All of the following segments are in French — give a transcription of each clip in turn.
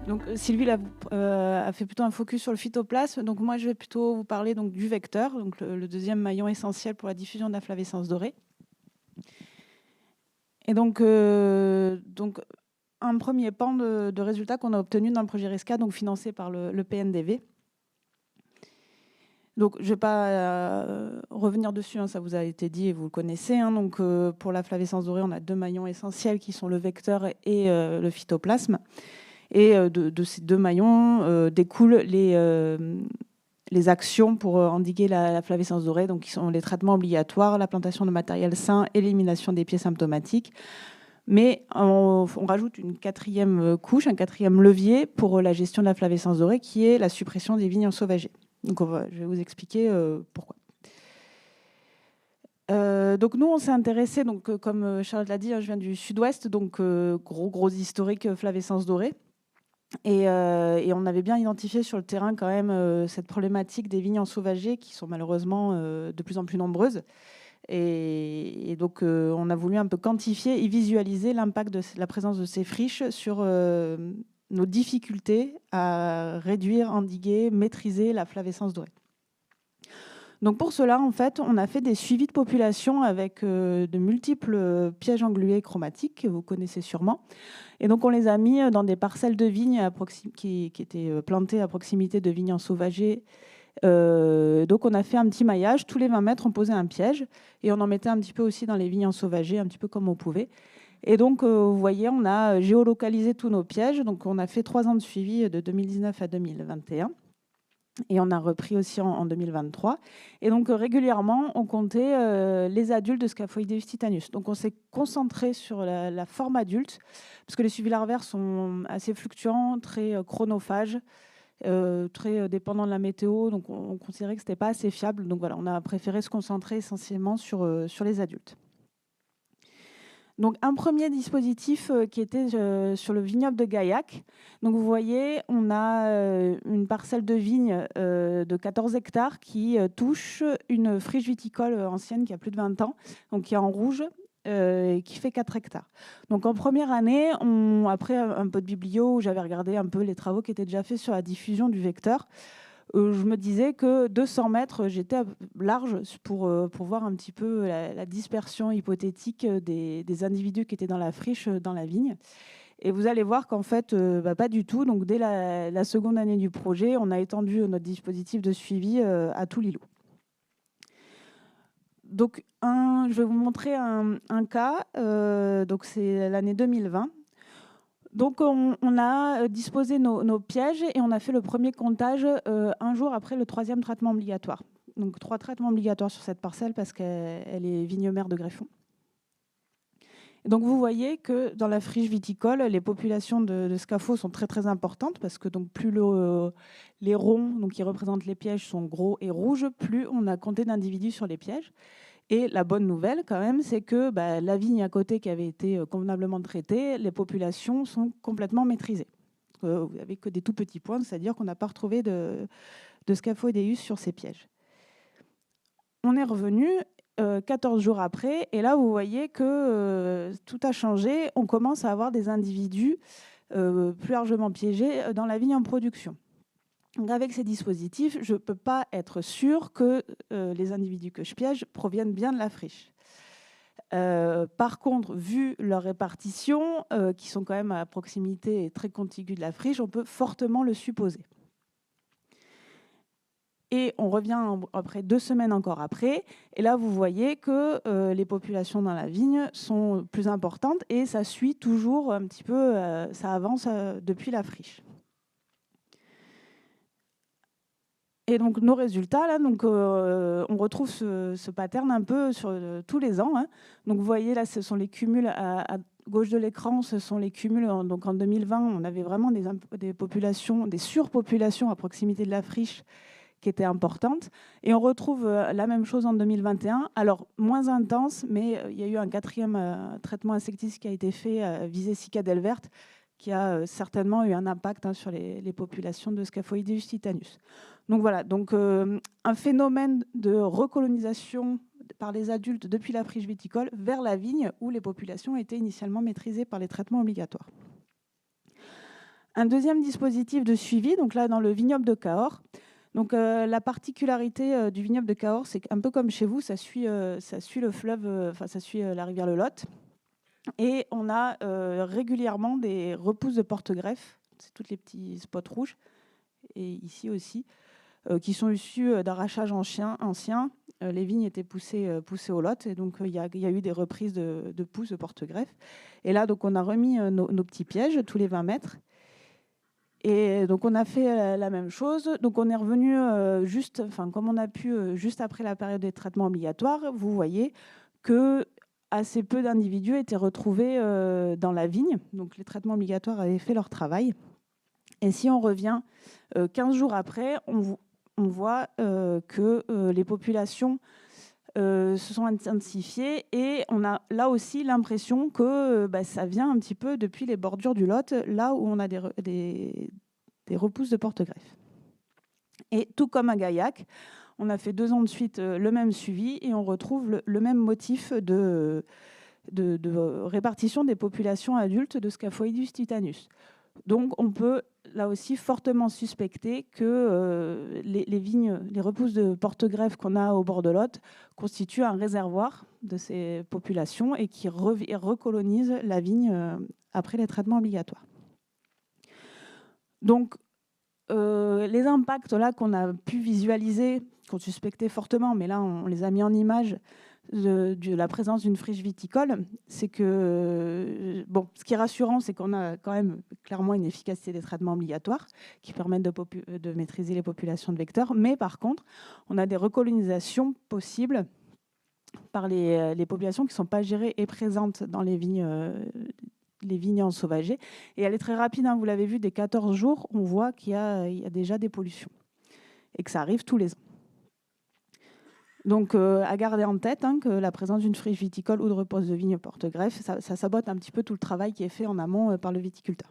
Donc Sylvie a fait plutôt un focus sur le phytoplasme. Donc moi, je vais plutôt vous parler donc, du vecteur, donc le deuxième maillon essentiel pour la diffusion de la flavescence dorée. Et donc un premier pan de résultats qu'on a obtenu dans le projet RISCA, donc financé par le PNDV. Donc, je ne vais pas revenir dessus, hein, ça vous a été dit et vous le connaissez. Hein. Donc, pour la flavescence dorée, on a deux maillons essentiels qui sont le vecteur et le phytoplasme. Et de ces deux maillons découlent les actions pour endiguer la flavescence dorée, donc qui sont les traitements obligatoires, la plantation de matériel sain et l'élimination des pieds symptomatiques. Mais on rajoute une quatrième couche, un quatrième levier pour la gestion de la flavescence dorée, qui est la suppression des vignes ensauvagées. Donc je vais vous expliquer pourquoi. Donc nous, on s'est intéressé, donc comme Charlotte l'a dit, hein, je viens du sud-ouest, donc gros historique flavescence dorée. Et on avait bien identifié sur le terrain quand même cette problématique des vignes ensauvagées qui sont malheureusement de plus en plus nombreuses. Et donc on a voulu un peu quantifier et visualiser l'impact de la présence de ces friches sur nos difficultés à réduire, endiguer, maîtriser la flavescence dorée. Donc pour cela, en fait, on a fait des suivis de population avec de multiples pièges englués chromatiques, que vous connaissez sûrement. Et donc on les a mis dans des parcelles de vignes qui étaient plantées à proximité de vignes ensauvagées. Donc on a fait un petit maillage. Tous les 20 mètres, on posait un piège. Et on en mettait un petit peu aussi dans les vignes ensauvagées, un petit peu comme on pouvait. Et donc, vous voyez, on a géolocalisé tous nos pièges. Donc on a fait 3 ans de suivi de 2019 à 2021. Et on a repris aussi en 2023. Et donc, régulièrement, on comptait les adultes de Scaphoideus titanus. Donc, on s'est concentré sur la forme adulte, parce que les suivis larvaires sont assez fluctuants, très chronophages, très dépendants de la météo. Donc, on considérait que ce n'était pas assez fiable. Donc, voilà, on a préféré se concentrer essentiellement sur les adultes. Donc, un premier dispositif qui était sur le vignoble de Gaillac. Donc, vous voyez, on a une parcelle de vigne de 14 hectares qui touche une friche viticole ancienne qui a plus de 20 ans, donc qui est en rouge, et qui fait 4 hectares. Donc, en première année, après un peu de biblio, où j'avais regardé un peu les travaux qui étaient déjà faits sur la diffusion du vecteur, je me disais que 200 mètres, j'étais large pour voir un petit peu la dispersion hypothétique des individus qui étaient dans la friche, dans la vigne. Et vous allez voir qu'en fait, pas du tout. Donc, dès la seconde année du projet, on a étendu notre dispositif de suivi à tout l'îlot. Donc, je vais vous montrer un cas. Donc, c'est l'année 2020. Donc, on a disposé nos pièges et on a fait le premier comptage un jour après le 3e traitement obligatoire. Donc, 3 traitements obligatoires sur cette parcelle parce qu'elle est vigne-mère de greffon. Et donc, vous voyez que dans la friche viticole, les populations de scapho sont très, très importantes parce que donc, plus les ronds donc, qui représentent les pièges sont gros et rouges, plus on a compté d'individus sur les pièges. Et la bonne nouvelle, quand même, c'est que la vigne à côté qui avait été convenablement traitée, les populations sont complètement maîtrisées. Vous n'avez que des tout petits points, c'est-à-dire qu'on n'a pas retrouvé de Scaphoideus sur ces pièges. On est revenu 14 jours après, et là, vous voyez que tout a changé. On commence à avoir des individus plus largement piégés dans la vigne en production. Donc avec ces dispositifs, je ne peux pas être sûr que les individus que je piège proviennent bien de la friche. Par contre, vu leur répartition, qui sont quand même à proximité et très contiguës de la friche, on peut fortement le supposer. Et on revient après 2 semaines encore après, et là vous voyez que les populations dans la vigne sont plus importantes, et ça suit toujours un petit peu, ça avance depuis la friche. Et donc nos résultats, là, donc, on retrouve ce pattern un peu sur tous les ans. Hein. Donc vous voyez, là, ce sont les cumuls à gauche de l'écran, ce sont les cumuls. Donc en 2020, on avait vraiment des populations, des surpopulations à proximité de la friche qui étaient importantes. Et on retrouve la même chose en 2021. Alors moins intense, mais il y a eu un 4e traitement insecticide qui a été fait, visé cicadelle verte, qui a certainement eu un impact sur les populations de Scaphoideus titanus. Donc voilà, donc, un phénomène de recolonisation par les adultes depuis la friche viticole vers la vigne où les populations étaient initialement maîtrisées par les traitements obligatoires. Un deuxième dispositif de suivi, donc là dans le vignoble de Cahors. Donc la particularité du vignoble de Cahors, c'est qu'un peu comme chez vous, ça suit le fleuve, ça suit la rivière le Lot. Et on a régulièrement des repousses de porte-greffe, c'est tous les petits spots rouges, et ici aussi, qui sont issus d'arrachage ancien. Les vignes étaient poussées au Lot, et donc il y a eu des reprises de pousses de porte-greffe. Et là, donc, on a remis nos petits pièges tous les 20 mètres. Et donc on a fait la même chose. Donc on est revenu comme on a pu, juste après la période des traitements obligatoires. Vous voyez que assez peu d'individus étaient retrouvés dans la vigne. Donc les traitements obligatoires avaient fait leur travail. Et si on revient 15 jours après, on voit que les populations se sont intensifiées, et on a là aussi l'impression que ça vient un petit peu depuis les bordures du Lot, là où on a des repousses de porte-greffe. Et tout comme à Gaillac, on a fait 2 ans de suite le même suivi, et on retrouve le même motif de répartition des populations adultes de Scaphoidus titanus. Donc on peut là aussi fortement suspecter que les vignes, les repousses de porte-greffe qu'on a au bord de Lot constituent un réservoir de ces populations et qui recolonisent la vigne après les traitements obligatoires. Donc les impacts là qu'on a pu visualiser, qu'on suspectait fortement, mais là on les a mis en image, de la présence d'une friche viticole, c'est que, ce qui est rassurant, c'est qu'on a quand même clairement une efficacité des traitements obligatoires qui permettent de maîtriser les populations de vecteurs, mais par contre, on a des recolonisations possibles par les populations qui ne sont pas gérées et présentes dans les vignes ensauvagées. Et elle est très rapide, hein, vous l'avez vu, dès 14 jours, on voit qu'il y a déjà des pollutions et que ça arrive tous les ans. Donc, à garder en tête que la présence d'une friche viticole ou de repose de vigne porte-greffe, ça sabote un petit peu tout le travail qui est fait en amont par le viticulteur.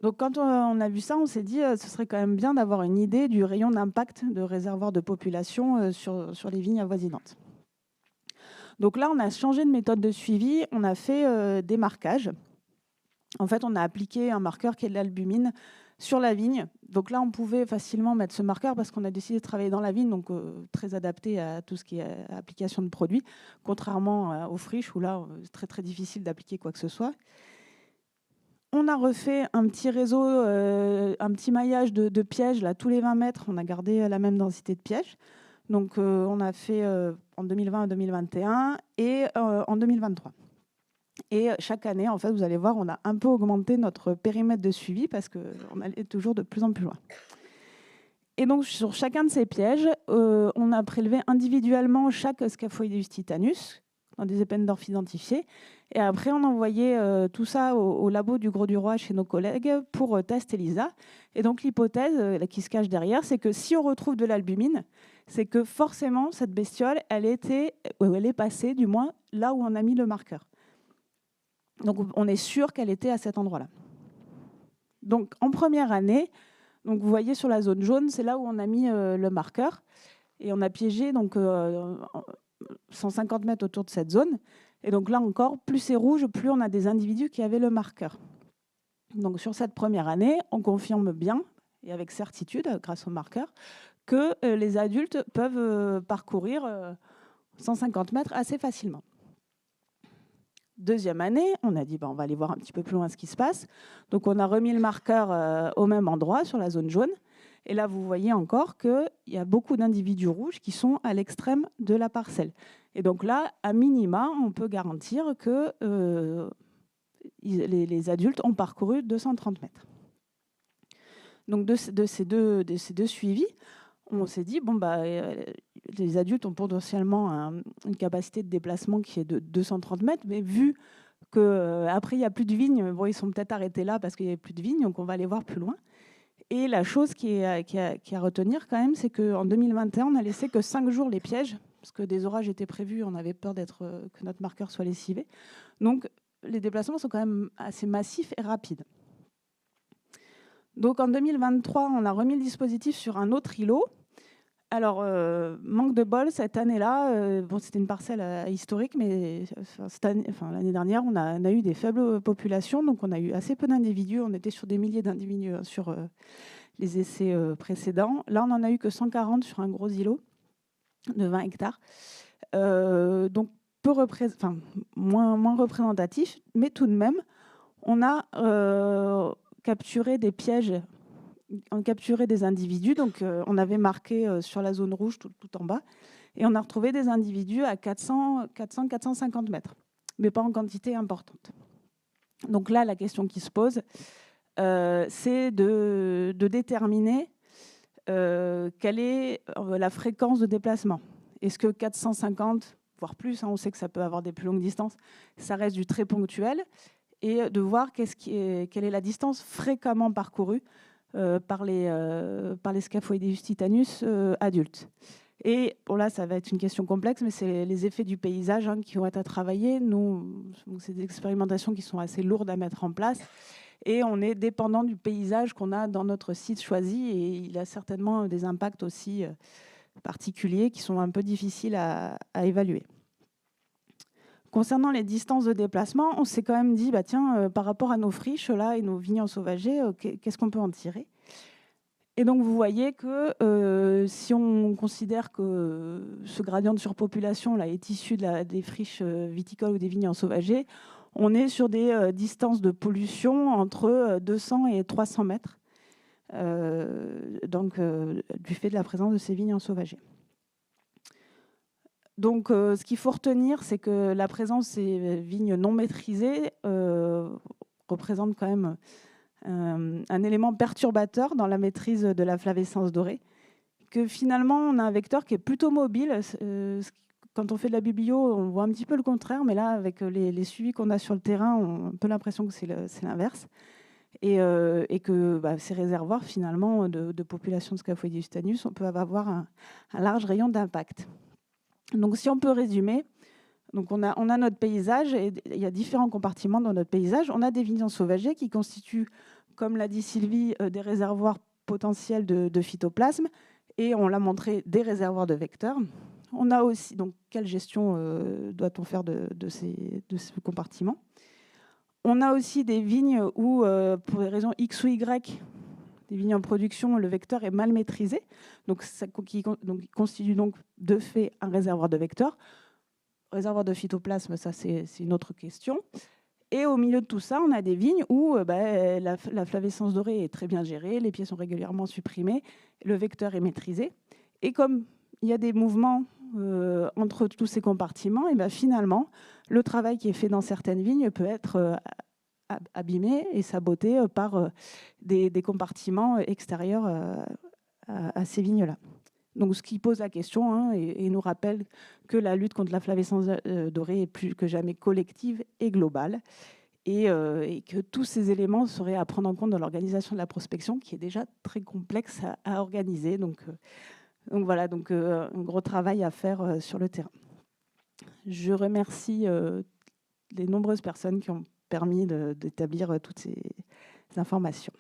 Donc, quand on a vu ça, on s'est dit ce serait quand même bien d'avoir une idée du rayon d'impact de réservoir de population sur les vignes avoisinantes. Donc là, on a changé de méthode de suivi, on a fait des marquages. En fait, on a appliqué un marqueur qui est de l'albumine sur la vigne. Donc là, on pouvait facilement mettre ce marqueur parce qu'on a décidé de travailler dans la vigne, donc très adapté à tout ce qui est application de produits, contrairement aux friches où là, c'est très, très difficile d'appliquer quoi que ce soit. On a refait un petit réseau, un petit maillage de pièges. Là, tous les 20 mètres, on a gardé la même densité de pièges. Donc, on a fait en 2020 et 2021 et en 2023. Et chaque année, en fait, vous allez voir, on a un peu augmenté notre périmètre de suivi parce qu'on allait toujours de plus en plus loin. Et donc, sur chacun de ces pièges, on a prélevé individuellement chaque Scaphoidus titanus dans des épendorf identifiés. Et après, on a envoyé tout ça au labo du Gros-du-Roi chez nos collègues pour test ELISA. Et donc, l'hypothèse qui se cache derrière, c'est que si on retrouve de l'albumine, c'est que forcément, cette bestiole, elle est passée, du moins, là où on a mis le marqueur. Donc, on est sûr qu'elle était à cet endroit-là. Donc, en première année, donc vous voyez sur la zone jaune, c'est là où on a mis le marqueur. Et on a piégé donc, 150 mètres autour de cette zone. Et donc là encore, plus c'est rouge, plus on a des individus qui avaient le marqueur. Donc, sur cette première année, on confirme bien, et avec certitude, grâce au marqueur, que les adultes peuvent parcourir 150 mètres assez facilement. Deuxième année, on a dit on va aller voir un petit peu plus loin ce qui se passe. Donc on a remis le marqueur au même endroit sur la zone jaune. Et là, vous voyez encore qu'il y a beaucoup d'individus rouges qui sont à l'extrême de la parcelle. Et donc là, à minima, on peut garantir que les adultes ont parcouru 230 mètres. Donc de ces deux suivis, on s'est dit, les adultes ont potentiellement une capacité de déplacement qui est de 230 mètres, mais vu qu'après, il n'y a plus de vignes, ils sont peut-être arrêtés là parce qu'il n'y avait plus de vignes, donc on va aller voir plus loin. Et la chose qui est à retenir quand même, c'est qu'en 2021, on n'a laissé que 5 jours les pièges, parce que des orages étaient prévus, on avait peur que notre marqueur soit lessivé. Donc les déplacements sont quand même assez massifs et rapides. Donc en 2023, on a remis le dispositif sur un autre îlot, Alors, manque de bol, cette année-là, bon, c'était une parcelle historique, mais l'année dernière, on a eu des faibles populations, donc on a eu assez peu d'individus. On était sur des milliers d'individus sur les essais précédents. Là, on n'en a eu que 140 sur un gros îlot de 20 hectares. Donc, moins représentatif, mais tout de même, on a capturé des pièges. On capturait des individus, donc on avait marqué sur la zone rouge tout en bas, et on a retrouvé des individus à 400-450 mètres, mais pas en quantité importante. Donc là, la question qui se pose, c'est de déterminer quelle est la fréquence de déplacement. Est-ce que 450, voire plus, on sait que ça peut avoir des plus longues distances, ça reste du très ponctuel, et de voir quelle est la distance fréquemment parcourue par les Scaphoideus titanus adultes. Et bon, là, ça va être une question complexe, mais c'est les effets du paysage qui vont être à travailler. Nous, c'est des expérimentations qui sont assez lourdes à mettre en place. Et on est dépendant du paysage qu'on a dans notre site choisi. Et il a certainement des impacts aussi particuliers qui sont un peu difficiles à évaluer. Concernant les distances de déplacement, on s'est quand même dit, par rapport à nos friches là, et nos vignes ensauvagées, qu'est-ce qu'on peut en tirer? Et donc, vous voyez que si on considère que ce gradient de surpopulation là, est issu des friches viticoles ou des vignes ensauvagées, on est sur des distances de pollution entre 200 et 300 mètres, du fait de la présence de ces vignes ensauvagées. Donc, ce qu'il faut retenir, c'est que la présence de ces vignes non maîtrisées représente quand même un élément perturbateur dans la maîtrise de la flavescence dorée, que finalement, on a un vecteur qui est plutôt mobile. Quand on fait de la biblio, on voit un petit peu le contraire, mais là, avec les suivis qu'on a sur le terrain, on a un peu l'impression que c'est l'inverse. Et que ces réservoirs, finalement, de population de Scaphoideus titanus, on peut avoir un large rayon d'impact. Donc, si on peut résumer, donc on a notre paysage, et il y a différents compartiments dans notre paysage. On a des vignes ensauvagées qui constituent, comme l'a dit Sylvie, des réservoirs potentiels de phytoplasme, et on l'a montré, des réservoirs de vecteurs. On a aussi, donc, quelle gestion doit-on faire de ce compartiment? On a aussi des vignes où, pour des raisons X ou Y, des vignes en production, le vecteur est mal maîtrisé, donc il constitue donc de fait un réservoir de vecteurs. Réservoir de phytoplasme, ça c'est une autre question. Et au milieu de tout ça, on a des vignes où la flavescence dorée est très bien gérée, les pieds sont régulièrement supprimés, le vecteur est maîtrisé. Et comme il y a des mouvements entre tous ces compartiments, et finalement, le travail qui est fait dans certaines vignes peut être abîmé et saboté par des compartiments extérieurs à ces vignes-là. Donc, ce qui pose la question et nous rappelle que la lutte contre la flavescence dorée est plus que jamais collective et globale, et que tous ces éléments seraient à prendre en compte dans l'organisation de la prospection, qui est déjà très complexe à organiser. Donc voilà, un gros travail à faire sur le terrain. Je remercie les nombreuses personnes qui ont permis d'établir toutes ces informations.